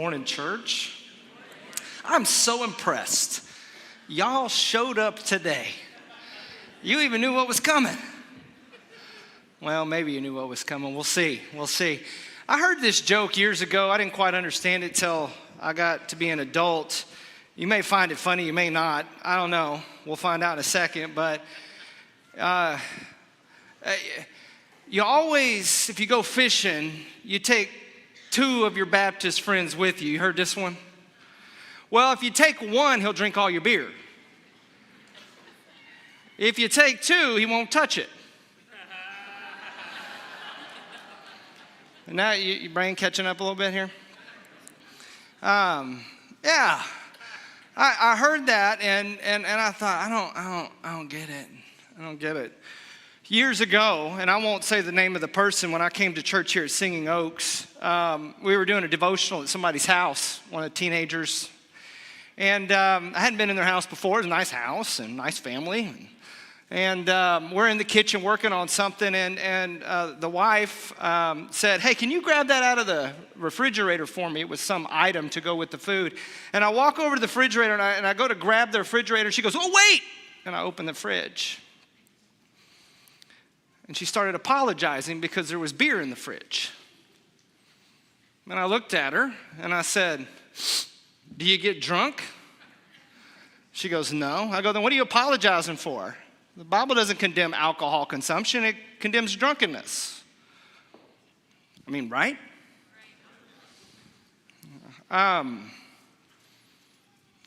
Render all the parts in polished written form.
Morning, church. I'm so impressed. Y'all showed up today. You even knew what was coming. Well, maybe you knew what was coming. We'll see. I heard this joke years ago. I didn't quite understand it till I got to be an adult. You may find it funny, you may not. I don't know. We'll find out in a second. But you always, if you go fishing, you take 2 of your Baptist friends with you. You heard this one? Well, if you take 1, he'll drink all your beer. If you take 2, he won't touch it. And now your brain catching up a little bit here? Yeah. I heard that and I thought, I don't get it. I don't get it. Years ago, and I won't say the name of the person, when I came to church here at Singing Oaks, we were doing a devotional at somebody's house, one of the teenagers. And I hadn't been in their house before. It was a nice house and nice family. And we're in the kitchen working on something, and the wife said, "Hey, can you grab that out of the refrigerator for me?" It was some item to go with the food. And I walk over to the refrigerator, and I go to grab the refrigerator. She goes, "Oh, wait!" And I open the fridge. And she started apologizing because there was beer in the fridge. And I looked at her, and I said, "Do you get drunk?" She goes, "No." I go, "Then what are you apologizing for? The Bible doesn't condemn alcohol consumption. It condemns drunkenness." I mean, right?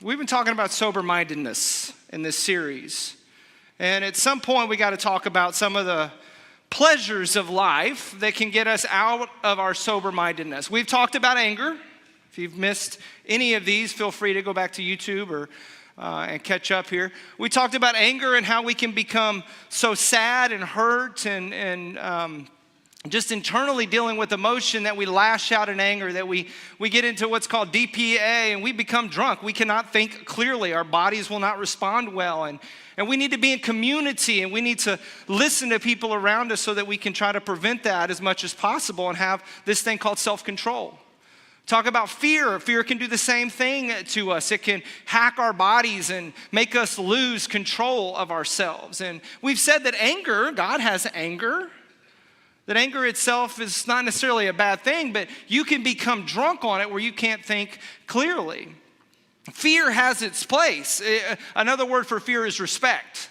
We've been talking about sober-mindedness in this series. And at some point, we got to talk about some of the pleasures of life that can get us out of our sober-mindedness. We've talked about anger. If you've missed any of these, feel free to go back to YouTube or and catch up here. We talked about anger and how we can become so sad and hurt and just internally dealing with emotion that we lash out in anger, that we get into what's called DPA and we become drunk. We cannot think clearly. Our bodies will not respond well. And we need to be in community and we need to listen to people around us so that we can try to prevent that as much as possible and have this thing called self-control. Talk about fear. Fear can do the same thing to us. It can hack our bodies and make us lose control of ourselves. And we've said that anger, God has anger, that anger itself is not necessarily a bad thing, but you can become drunk on it where you can't think clearly. Fear has its place. Another word for fear is respect.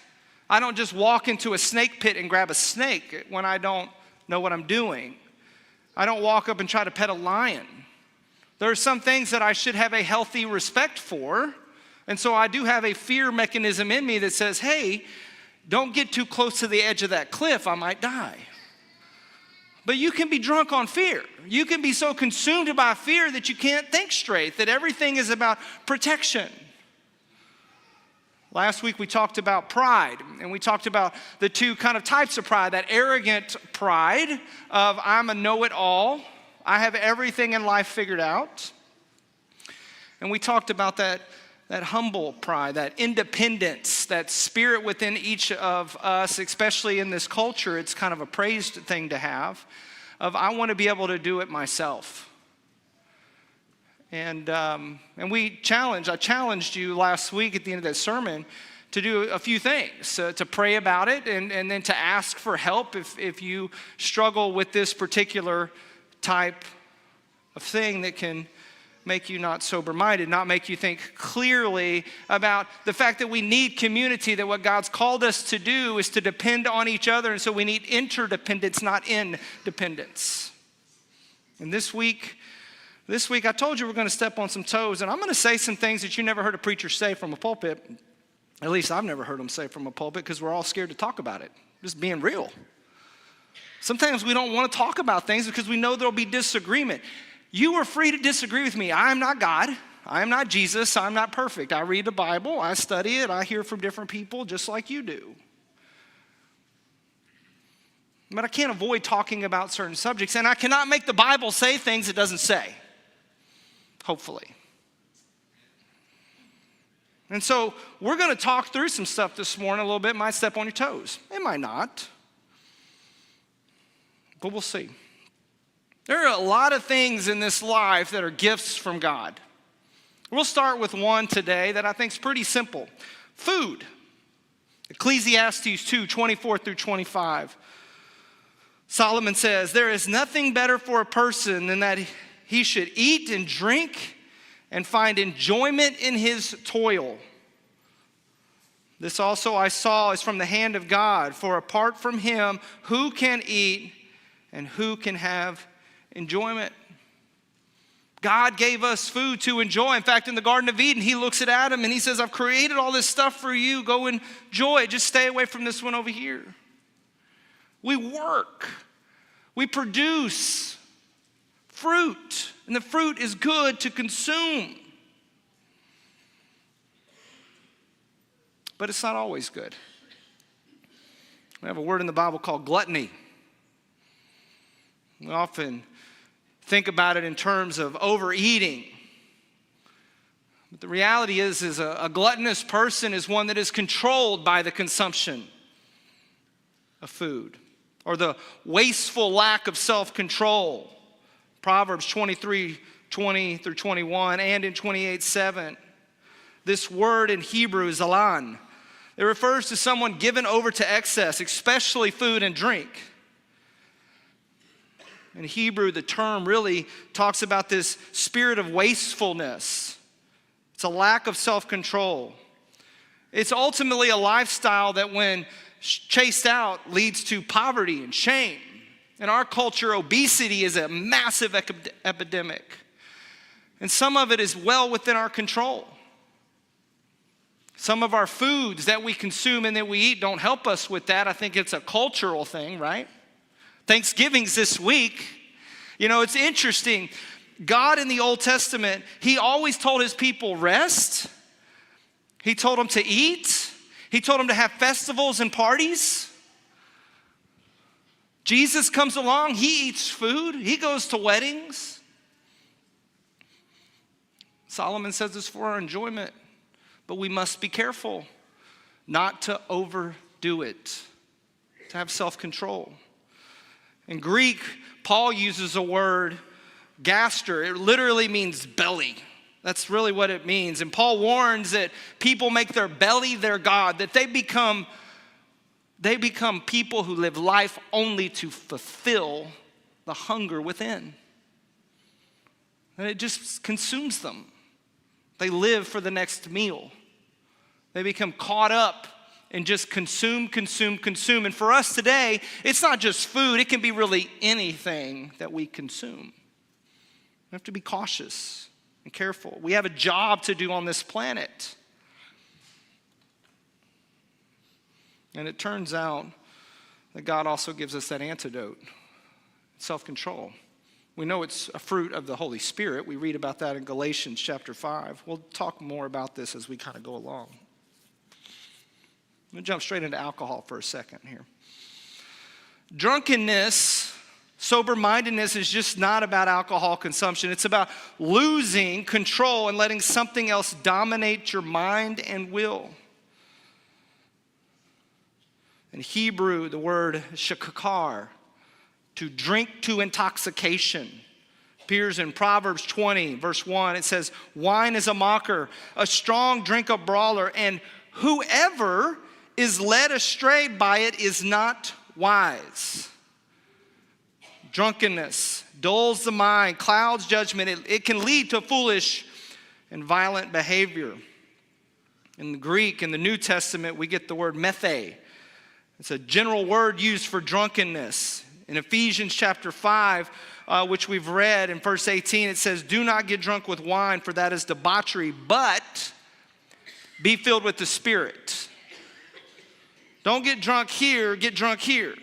I don't just walk into a snake pit and grab a snake when I don't know what I'm doing. I don't walk up and try to pet a lion. There are some things that I should have a healthy respect for, and so I do have a fear mechanism in me that says, hey, don't get too close to the edge of that cliff, I might die. But you can be drunk on fear. You can be so consumed by fear that you can't think straight, that everything is about protection. Last week we talked about pride, and we talked about the 2 kind of types of pride, that arrogant pride of I'm a know-it-all, I have everything in life figured out. And we talked about that humble pride, that independence, that spirit within each of us, especially in this culture. It's kind of a praised thing to have, of I want to be able to do it myself. And I challenged you last week at the end of that sermon to do a few things, to pray about it and then to ask for help if you struggle with this particular type of thing that can make you not sober-minded, not make you think clearly about the fact that we need community, that what God's called us to do is to depend on each other, and so we need interdependence, not independence. And this week I told you we're going to step on some toes, and I'm going to say some things that you never heard a preacher say from a pulpit. At least I've never heard them say from a pulpit because we're all scared to talk about it. Just being real. Sometimes we don't want to talk about things because we know there'll be disagreement. You are free to disagree with me. I am not God. I am not Jesus. I'm not perfect. I read the Bible. I study it. I hear from different people just like you do. But I can't avoid talking about certain subjects, and I cannot make the Bible say things it doesn't say. Hopefully. And so we're going to talk through some stuff this morning a little bit. It might step on your toes. It might not. But we'll see. There are a lot of things in this life that are gifts from God. We'll start with one today that I think is pretty simple. Food. Ecclesiastes 2:24 through 25. Solomon says, "There is nothing better for a person than that he should eat and drink and find enjoyment in his toil. This also I saw is from the hand of God, for apart from him, who can eat and who can have enjoyment?" God gave us food to enjoy. In fact, in the Garden of Eden, he looks at Adam and he says, "I've created all this stuff for you. Go enjoy it. Just stay away from this one over here." We work. We produce fruit. And the fruit is good to consume. But it's not always good. We have a word in the Bible called gluttony. We often think about it in terms of overeating. But the reality is a gluttonous person is one that is controlled by the consumption of food or the wasteful lack of self-control. Proverbs 23:20 through 21 and in 28:7. This word in Hebrew is alan. It refers to someone given over to excess, especially food and drink. In Hebrew, the term really talks about this spirit of wastefulness. It's a lack of self-control. It's ultimately a lifestyle that when chased out leads to poverty and shame. In our culture, obesity is a massive epidemic. And some of it is well within our control. Some of our foods that we consume and that we eat don't help us with that. I think it's a cultural thing, right? Thanksgiving's this week. You know, it's interesting. God in the Old Testament, he always told his people rest. He told them to eat. He told them to have festivals and parties. Jesus comes along, he eats food, he goes to weddings. Solomon says it's for our enjoyment, but we must be careful not to overdo it, to have self-control. In Greek, Paul uses a word, gaster. It literally means belly. That's really what it means. And Paul warns that people make their belly their God, that they become people who live life only to fulfill the hunger within. And it just consumes them. They live for the next meal. They become caught up and just consume. And for us today, it's not just food. It can be really anything that we consume. We have to be cautious and careful. We have a job to do on this planet. And it turns out that God also gives us that antidote, self-control. We know it's a fruit of the Holy Spirit. We read about that in Galatians chapter 5. We'll talk more about this as we kind of go along. I'm going to jump straight into alcohol for a second here. Drunkenness, sober-mindedness is just not about alcohol consumption. It's about losing control and letting something else dominate your mind and will. In Hebrew, the word shakar, to drink to intoxication, appears in Proverbs 20, verse 1. It says, "Wine is a mocker, a strong drink a brawler, and whoever is led astray by it is not wise." Drunkenness dulls the mind, clouds judgment. It can lead to foolish and violent behavior. In the Greek, in the New Testament, we get the word methe. It's a general word used for drunkenness. In Ephesians chapter 5, which we've read in verse 18, it says, "Do not get drunk with wine, for that is debauchery, but be filled with the Spirit." Don't get drunk here, get drunk here.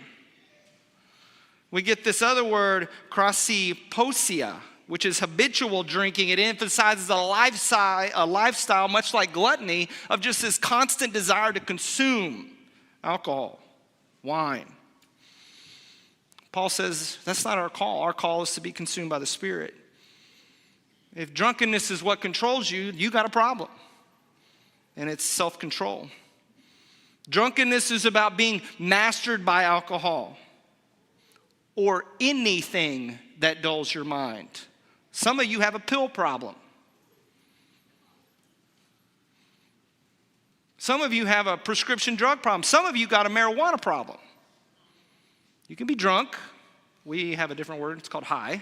We get this other word, krasiposia, which is habitual drinking. It emphasizes a lifestyle much like gluttony, of just this constant desire to consume alcohol, wine. Paul says that's not our call. Our call is to be consumed by the Spirit. If drunkenness is what controls you, you got a problem. And it's self-control. Drunkenness is about being mastered by alcohol. or anything that dulls your mind. Some of you have a pill problem. Some of you have a prescription drug problem. Some of you got a marijuana problem. You can be drunk. We have a different word. It's called high.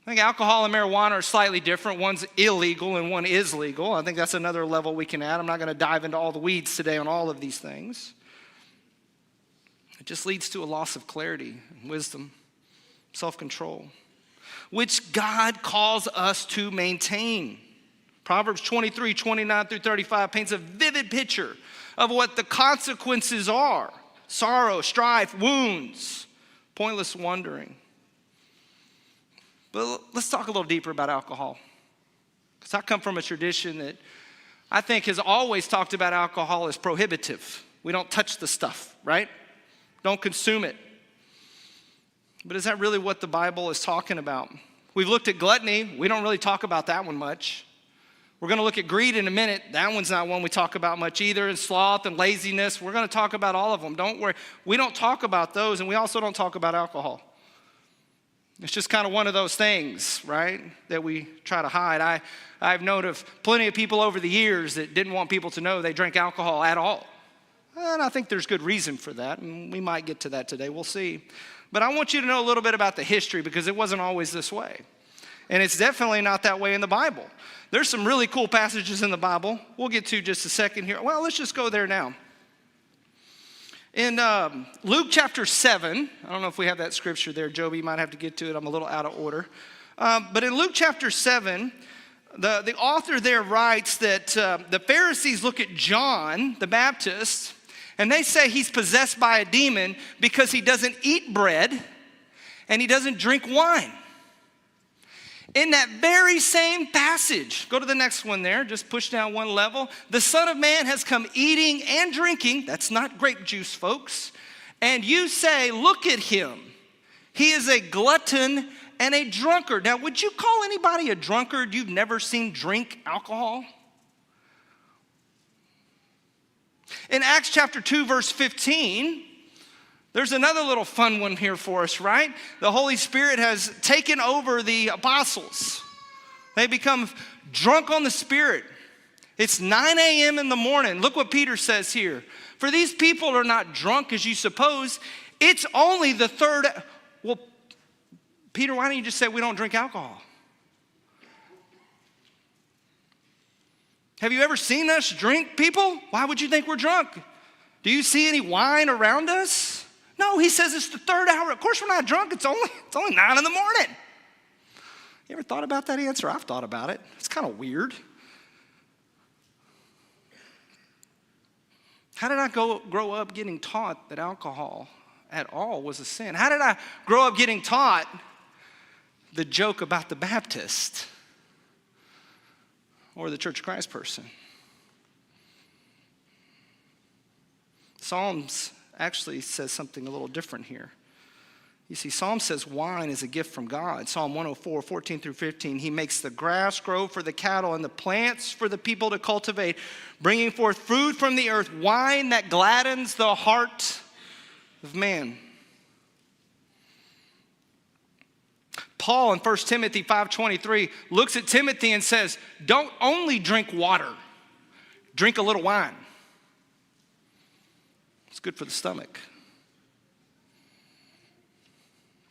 I think alcohol and marijuana are slightly different. One's illegal and one is legal. I think that's another level we can add. I'm not going to dive into all the weeds today on all of these things. It just leads to a loss of clarity, wisdom, self-control, which God calls us to maintain. Proverbs 23, 29 through 35 paints a vivid picture of what the consequences are. Sorrow, strife, wounds, pointless wandering. But let's talk a little deeper about alcohol. Because I come from a tradition that I think has always talked about alcohol as prohibitive. We don't touch the stuff, right? Don't consume it. But is that really what the Bible is talking about? We've looked at gluttony. We don't really talk about that one much. We're going to look at greed in a minute. That one's not one we talk about much either. And sloth and laziness. We're going to talk about all of them. Don't worry. We don't talk about those, and we also don't talk about alcohol. It's just kind of one of those things, right, that we try to hide. I've known of plenty of people over the years that didn't want people to know they drank alcohol at all. And I think there's good reason for that, and we might get to that today. We'll see. But I want you to know a little bit about the history because it wasn't always this way. And it's definitely not that way in the Bible. There's some really cool passages in the Bible. We'll get to just a second here. Well, let's just go there now. In Luke chapter 7, I don't know if we have that scripture there, Joby, you might have to get to it. I'm a little out of order. But in Luke chapter 7, the author there writes that the Pharisees look at John the Baptist, and they say he's possessed by a demon because he doesn't eat bread and he doesn't drink wine. In that very same passage, go to the next one there, just push down one level. The Son of Man has come eating and drinking. That's not grape juice, folks. And you say, look at him. He is a glutton and a drunkard. Now, would you call anybody a drunkard you've never seen drink alcohol? In Acts chapter 2, verse 15, there's another little fun one here for us, right? The Holy Spirit has taken over the apostles. They become drunk on the Spirit. It's 9 a.m. in the morning. Look what Peter says here. For these people are not drunk as you suppose. It's only the third. Well, Peter, why don't you just say we don't drink alcohol? Have you ever seen us drink, people? Why would you think we're drunk? Do you see any wine around us? No, he says it's the third hour. Of course we're not drunk. It's only 9 in the morning. You ever thought about that answer? I've thought about it. It's kind of weird. How did I grow up getting taught that alcohol at all was a sin? How did I grow up getting taught the joke about the Baptist or the Church of Christ person? Psalms actually says something a little different here. You see, Psalm says wine is a gift from God. Psalm 104, 14 through 15, he makes the grass grow for the cattle and the plants for the people to cultivate, bringing forth food from the earth, wine that gladdens the heart of man. Paul in 1 Timothy 5:23 looks at Timothy and says, don't only drink water, drink a little wine. It's good for the stomach.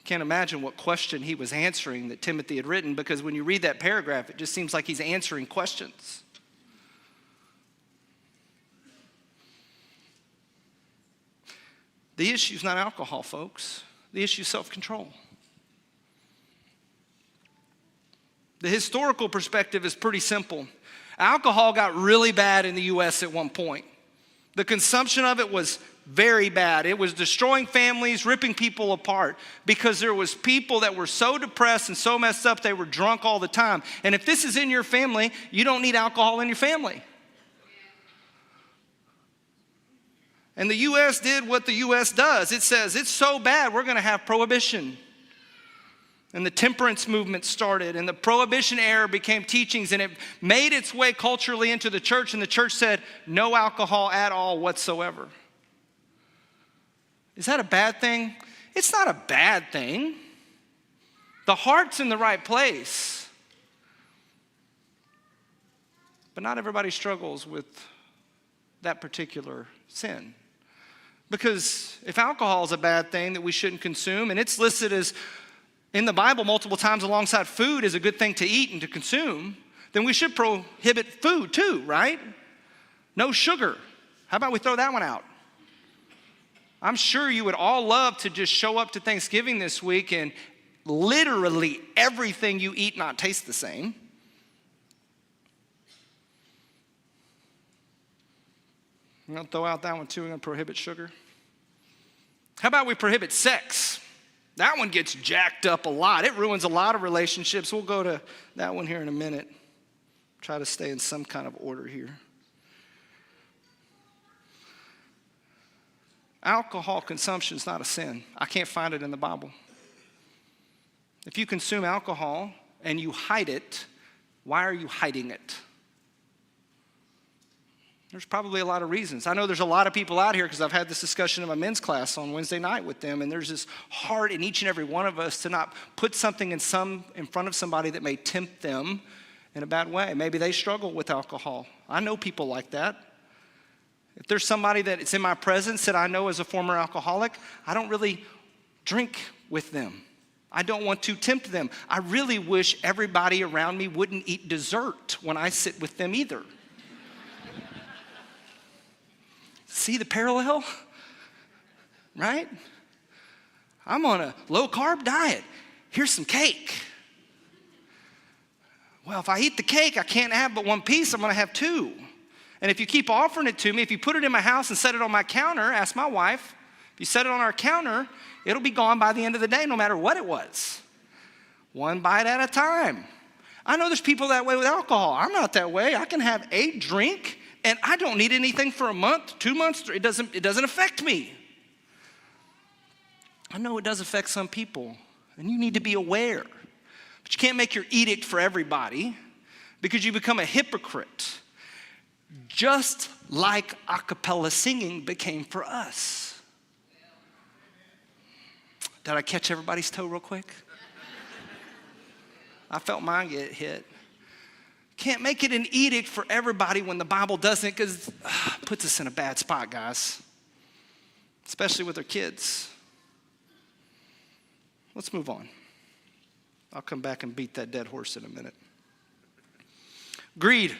Can't imagine what question he was answering that Timothy had written, because when you read that paragraph, it just seems like he's answering questions. The issue is not alcohol, folks. The issue is self-control. The historical perspective is pretty simple. Alcohol got really bad in the U.S. at one point. The consumption of it was very bad. It was destroying families, ripping people apart, because there was people that were so depressed and so messed up they were drunk all the time. And if this is in your family, you don't need alcohol in your family. And the U.S. did what the U.S. does. It says it's so bad we're going to have prohibition. And the temperance movement started, and the prohibition era became teachings, and it made its way culturally into the church, and the church said, no alcohol at all whatsoever. Is that a bad thing? it's not a bad thing. The heart's in the right place. But not everybody struggles with that particular sin. Because if alcohol is a bad thing that we shouldn't consume, and it's listed as in the Bible multiple times alongside food as a good thing to eat and to consume, then we should prohibit food too, right? No sugar. How about we throw that one out? I'm sure you would all love to just show up to Thanksgiving this week and literally everything you eat not taste the same. I'm going to throw out that one too. We're going to prohibit sugar. How about we prohibit sex? That one gets jacked up a lot. It ruins a lot of relationships. We'll go to that one here in a minute. Try to stay in some kind of order here. Alcohol consumption is not a sin. I can't find it in the Bible. If you consume alcohol and you hide it, why are you hiding it? There's probably a lot of reasons. I know there's a lot of people out here because I've had this discussion in my men's class on Wednesday night with them, and there's this heart in each and every one of us to not put something in front of somebody that may tempt them in a bad way. Maybe they struggle with alcohol. I know people like that. If there's somebody that is in my presence that I know is a former alcoholic, I don't really drink with them. I don't want to tempt them. I really wish everybody around me wouldn't eat dessert when I sit with them either. See the parallel? Right? I'm on a low-carb diet. Here's some cake. Well, if I eat the cake, I can't have but one piece. I'm going to have two. And if you keep offering it to me, if you put it in my house and set it on my counter, ask my wife, if you set it on our counter, it'll be gone by the end of the day, no matter what it was. One bite at a time. I know there's people that way with alcohol. I'm not that way. I can have a drink, and I don't need anything for a month, 2 months. It doesn't affect me. I know it does affect some people, and you need to be aware. But you can't make your edict for everybody because you become a hypocrite. Just like a cappella singing became for us. Did I catch everybody's toe real quick? I felt mine get hit. Can't make it an edict for everybody when the Bible doesn't, because it puts us in a bad spot, guys. Especially with our kids. Let's move on. I'll come back and beat that dead horse in a minute. Greed.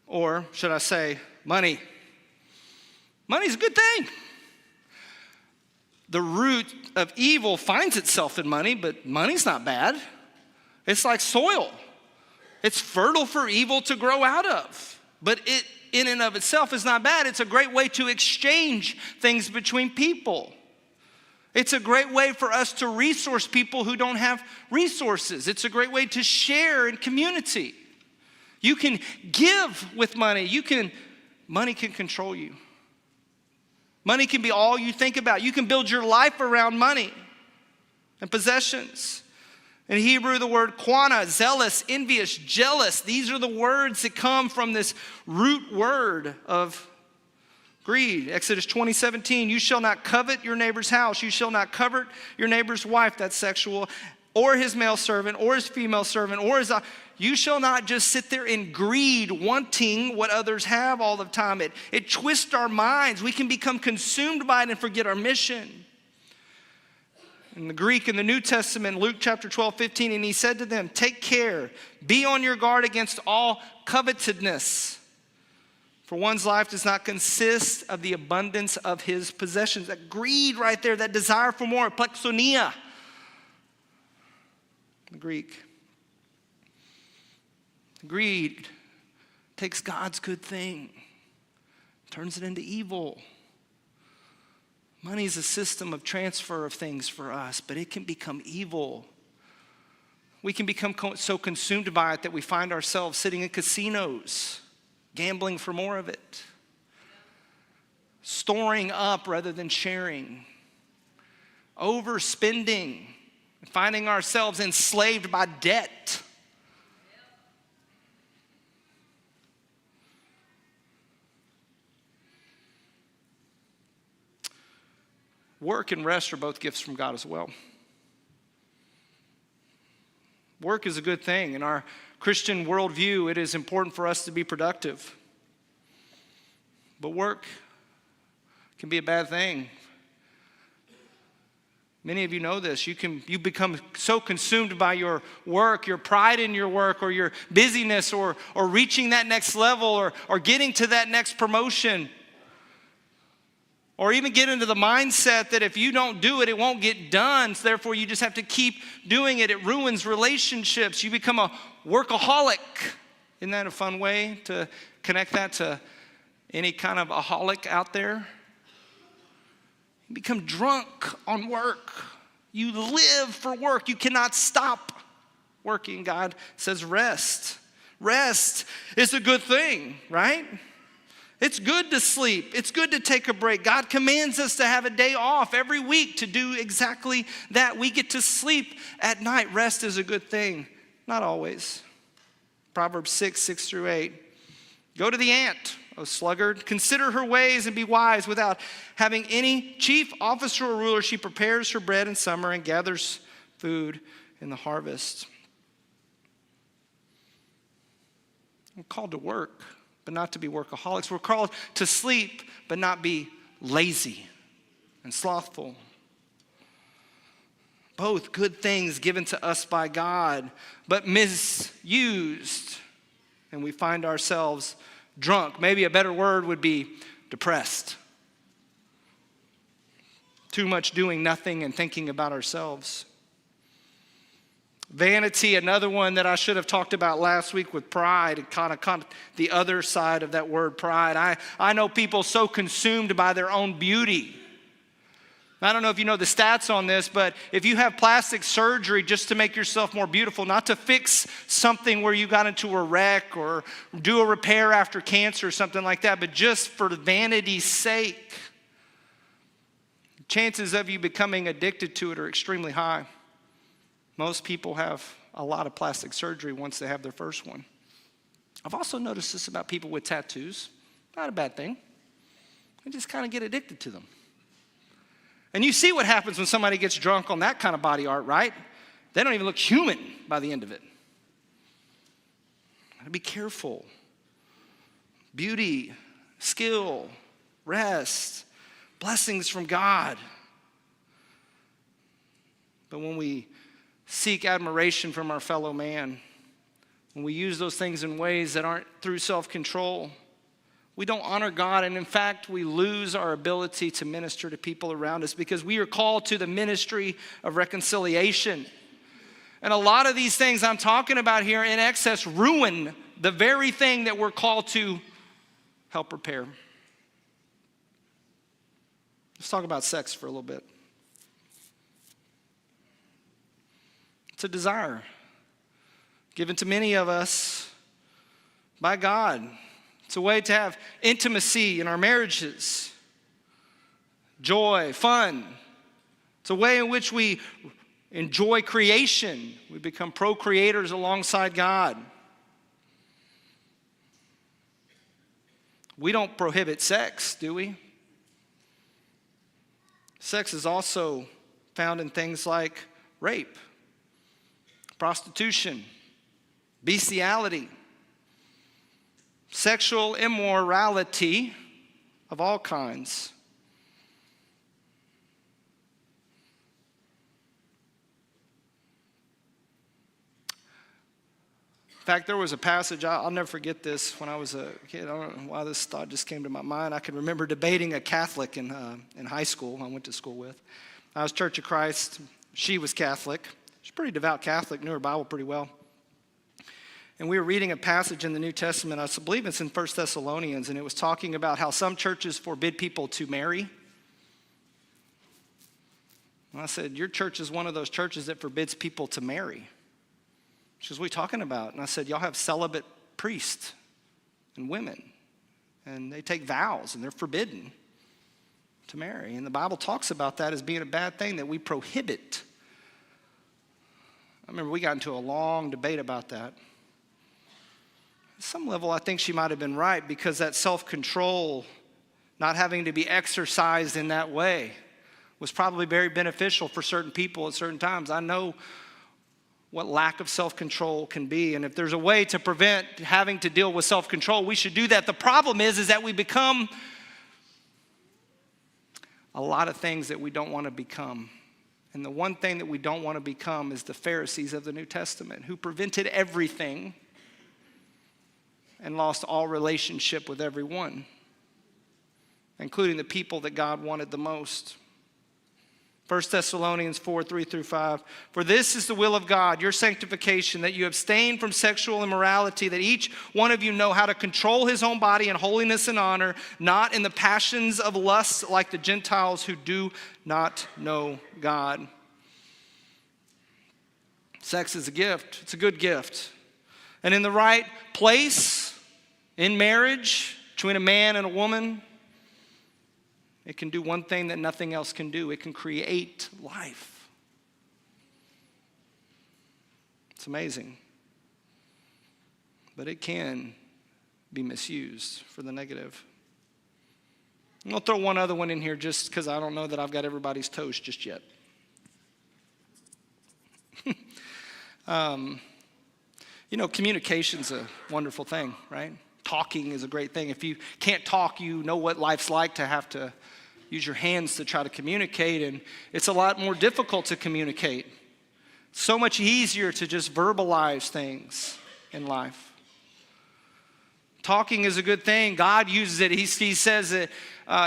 Or should I say money? Money's a good thing. The root of evil finds itself in money, but money's not bad. It's like soil. It's fertile for evil to grow out of. But it, in and of itself, is not bad. It's a great way to exchange things between people. It's a great way for us to resource people who don't have resources. It's a great way to share in community. You can give with money. Money can control you. Money can be all you think about. You can build your life around money and possessions. In Hebrew, the word quana, zealous, envious, jealous. These are the words that come from this root word of greed. Exodus 20:17, you shall not covet your neighbor's house. You shall not covet your neighbor's wife, that's sexual, or his male servant, or his female servant, or his... You shall not just sit there in greed, wanting what others have all the time. It twists our minds. We can become consumed by it and forget our mission. In the Greek, in the New Testament, Luke chapter 12:15, and he said to them, take care, be on your guard against all covetousness. For one's life does not consist of the abundance of his possessions. That greed right there, that desire for more, plexonia. The Greek. Greed takes God's good thing, turns it into evil. Money is a system of transfer of things for us, but it can become evil. We can become so consumed by it that we find ourselves sitting in casinos, gambling for more of it, storing up rather than sharing, overspending, finding ourselves enslaved by debt. work and rest are both gifts from God as well. Work is a good thing. In our Christian worldview, it is important for us to be productive. But work can be a bad thing. Many of you know this. You become so consumed by your work, your pride in your work, or your busyness, or reaching that next level, or getting to that next promotion. Or even get into the mindset that if you don't do it, it won't get done. So therefore, you just have to keep doing it. It ruins relationships. You become a workaholic. Isn't that a fun way to connect that to any kind of aholic out there? You become drunk on work. You live for work. You cannot stop working. God says rest. Rest is a good thing, right? It's good to sleep. It's good to take a break. God commands us to have a day off every week to do exactly that. We get to sleep at night. Rest is a good thing. Not always. Proverbs 6:6-8. Go to the ant, O sluggard. Consider her ways and be wise. Without having any chief officer or ruler, she prepares her bread in summer and gathers food in the harvest. We're called to work, but not to be workaholics. We're called to sleep, but not be lazy and slothful. Both good things given to us by God, but misused. And we find ourselves drunk. Maybe a better word would be depressed. Too much doing nothing and thinking about ourselves. Vanity, another one that I should have talked about last week with pride, and kind of the other side of that word pride. I know people so consumed by their own beauty. I don't know if you know the stats on this, but if you have plastic surgery just to make yourself more beautiful, not to fix something where you got into a wreck or do a repair after cancer or something like that, but just for vanity's sake, chances of you becoming addicted to it are extremely high. Most people have a lot of plastic surgery once they have their first one. I've also noticed this about people with tattoos. Not a bad thing. They just kind of get addicted to them. And you see what happens when somebody gets drunk on that kind of body art, right? They don't even look human by the end of it. Gotta be careful. Beauty, skill, rest, blessings from God. But when we seek admiration from our fellow man, when we use those things in ways that aren't through self-control, we don't honor God, and in fact, we lose our ability to minister to people around us because we are called to the ministry of reconciliation. And a lot of these things I'm talking about here in excess ruin the very thing that we're called to help repair. Let's talk about sex for a little bit. It's a desire given to many of us by God. It's a way to have intimacy in our marriages, joy, fun. It's a way in which we enjoy creation. We become procreators alongside God. We don't prohibit sex, do we? Sex is also found in things like rape, prostitution, bestiality, sexual immorality of all kinds. In fact, there was a passage, I'll never forget this, when I was a kid. I don't know why this thought just came to my mind. I can remember debating a Catholic in high school I went to school with. I was Church of Christ. She was Catholic. She's a pretty devout Catholic, knew her Bible pretty well. And we were reading a passage in the New Testament, I believe it's in 1 Thessalonians, and it was talking about how some churches forbid people to marry. And I said, your church is one of those churches that forbids people to marry. She goes, what are you talking about? And I said, y'all have celibate priests and women, and they take vows, and they're forbidden to marry. And the Bible talks about that as being a bad thing that we prohibit. I remember we got into a long debate about that. At some level, I think she might have been right because that self-control, not having to be exercised in that way, was probably very beneficial for certain people at certain times. I know what lack of self-control can be. And if there's a way to prevent having to deal with self-control, we should do that. The problem is that we become a lot of things that we don't want to become. And the one thing that we don't want to become is the Pharisees of the New Testament, who prevented everything and lost all relationship with everyone, including the people that God wanted the most. 1 Thessalonians 4, 3 through 5. For this is the will of God, your sanctification, that you abstain from sexual immorality, that each one of you know how to control his own body in holiness and honor, not in the passions of lust like the Gentiles who do not know God. Sex is a gift. It's a good gift. And in the right place, in marriage, between a man and a woman, it can do one thing that nothing else can do. It can create life. It's amazing. But it can be misused for the negative. I'm going to throw one other one in here just because I don't know that I've got everybody's toast just yet. Communication's a wonderful thing, right? Talking is a great thing. If you can't talk, you know what life's like to have to use your hands to try to communicate, and it's a lot more difficult to communicate. So much easier to just verbalize things in life. Talking is a good thing. God uses it. He says that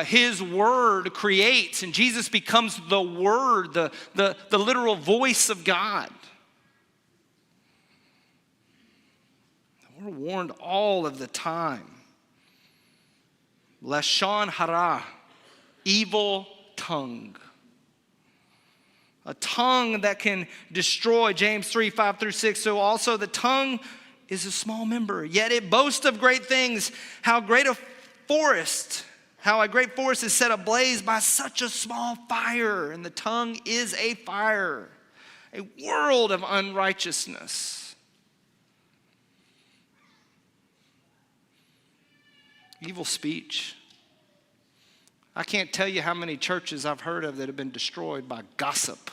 his word creates, and Jesus becomes the word, the literal voice of God. We're warned all of the time. Lashon hara, evil tongue. A tongue that can destroy. James 3, 5 through 6. So also the tongue is a small member, yet it boasts of great things. How a great forest is set ablaze by such a small fire. And the tongue is a fire, a world of unrighteousness. Evil speech. I can't tell you how many churches I've heard of that have been destroyed by gossip,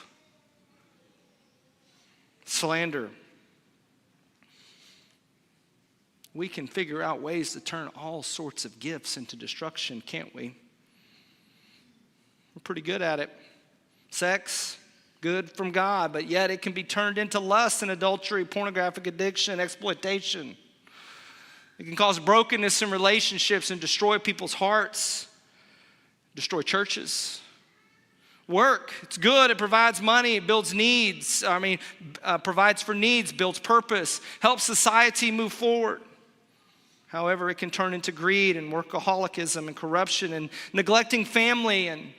slander. We can figure out ways to turn all sorts of gifts into destruction, can't we? We're pretty good at it. Sex, good from God, but yet it can be turned into lust and adultery, pornographic addiction, exploitation. It can cause brokenness in relationships and destroy people's hearts, destroy churches. Work, it's good. It provides money. It builds needs. Provides for needs, builds purpose, helps society move forward. However, it can turn into greed and workaholicism and corruption and neglecting family and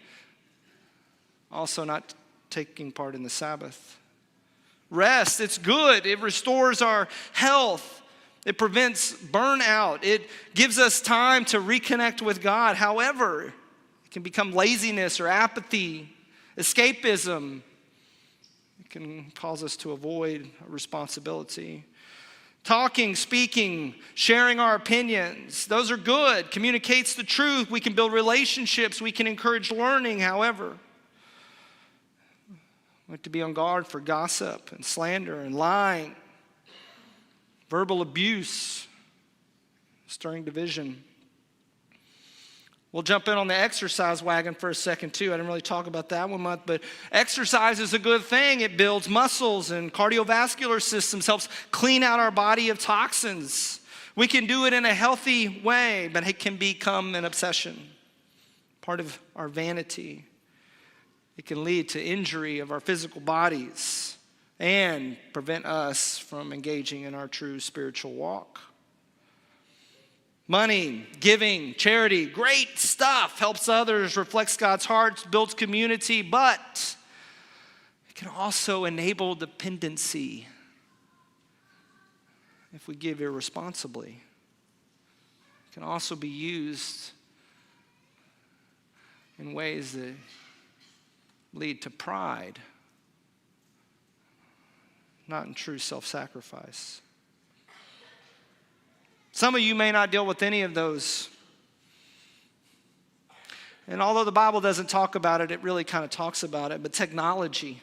also not taking part in the Sabbath. Rest, it's good. It restores our health. It prevents burnout. It gives us time to reconnect with God. However, it can become laziness or apathy, escapism. It can cause us to avoid responsibility. Talking, speaking, sharing our opinions, those are good. Communicates the truth. We can build relationships. We can encourage learning. However, we have to be on guard for gossip and slander and lying. Verbal abuse, stirring division. We'll jump in on the exercise wagon for a second too. I didn't really talk about that one much, but exercise is a good thing. It builds muscles and cardiovascular systems, helps clean out our body of toxins. We can do it in a healthy way, but it can become an obsession, part of our vanity. It can lead to injury of our physical bodies and prevent us from engaging in our true spiritual walk. Money, giving, charity, great stuff. Helps others, reflects God's heart, builds community, but it can also enable dependency if we give irresponsibly. It can also be used in ways that lead to pride, not in true self-sacrifice. Some of you may not deal with any of those. And although the Bible doesn't talk about it, it really kind of talks about it. But technology,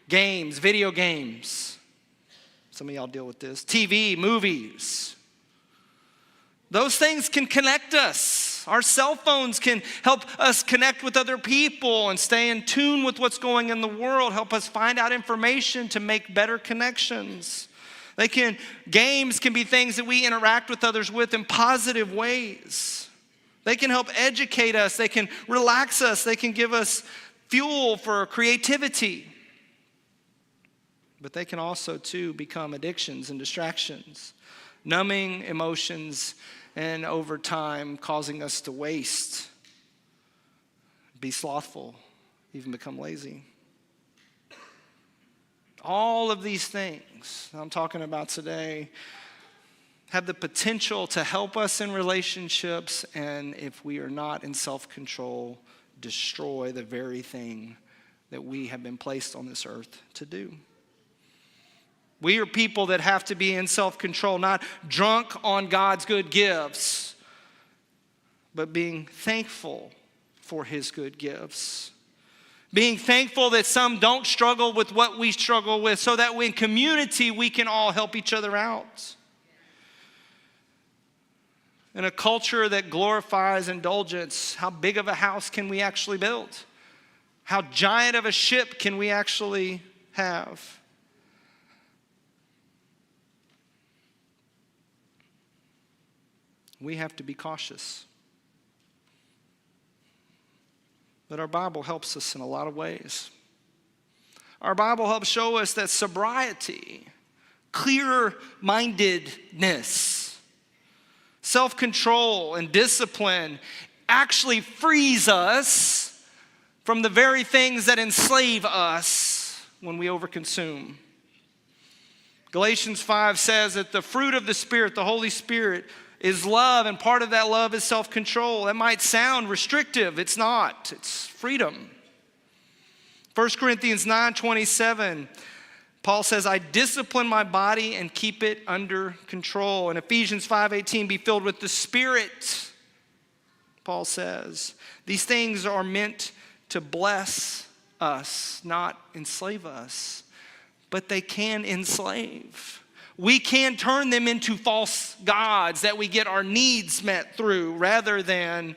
games, video games. Some of y'all deal with this. TV, movies. Those things can connect us. Our cell phones can help us connect with other people and stay in tune with what's going in the world, help us find out information to make better connections. Games can be things that we interact with others with in positive ways. They can help educate us. They can relax us. They can give us fuel for creativity. But they can also, too, become addictions and distractions, numbing emotions, and over time causing us to waste, be slothful, even become lazy. All of these things I'm talking about today have the potential to help us in relationships, and if we are not in self-control, destroy the very thing that we have been placed on this earth to do. We are people that have to be in self-control, not drunk on God's good gifts, but being thankful for his good gifts. Being thankful that some don't struggle with what we struggle with, so that in community we can all help each other out. In a culture that glorifies indulgence, how big of a house can we actually build? How giant of a ship can we actually have? We have to be cautious. But our Bible helps us in a lot of ways. Our Bible helps show us that sobriety, clear-mindedness, self-control, and discipline actually frees us from the very things that enslave us when we overconsume. Galatians 5 says that the fruit of the Spirit, the Holy Spirit, is love, and part of that love is self-control. That might sound restrictive. It's not. It's freedom. 1 Corinthians 9:27, Paul says, I discipline my body and keep it under control. In Ephesians 5:18, be filled with the Spirit, Paul says. These things are meant to bless us, not enslave us. But they can enslave. We can turn them into false gods that we get our needs met through, rather than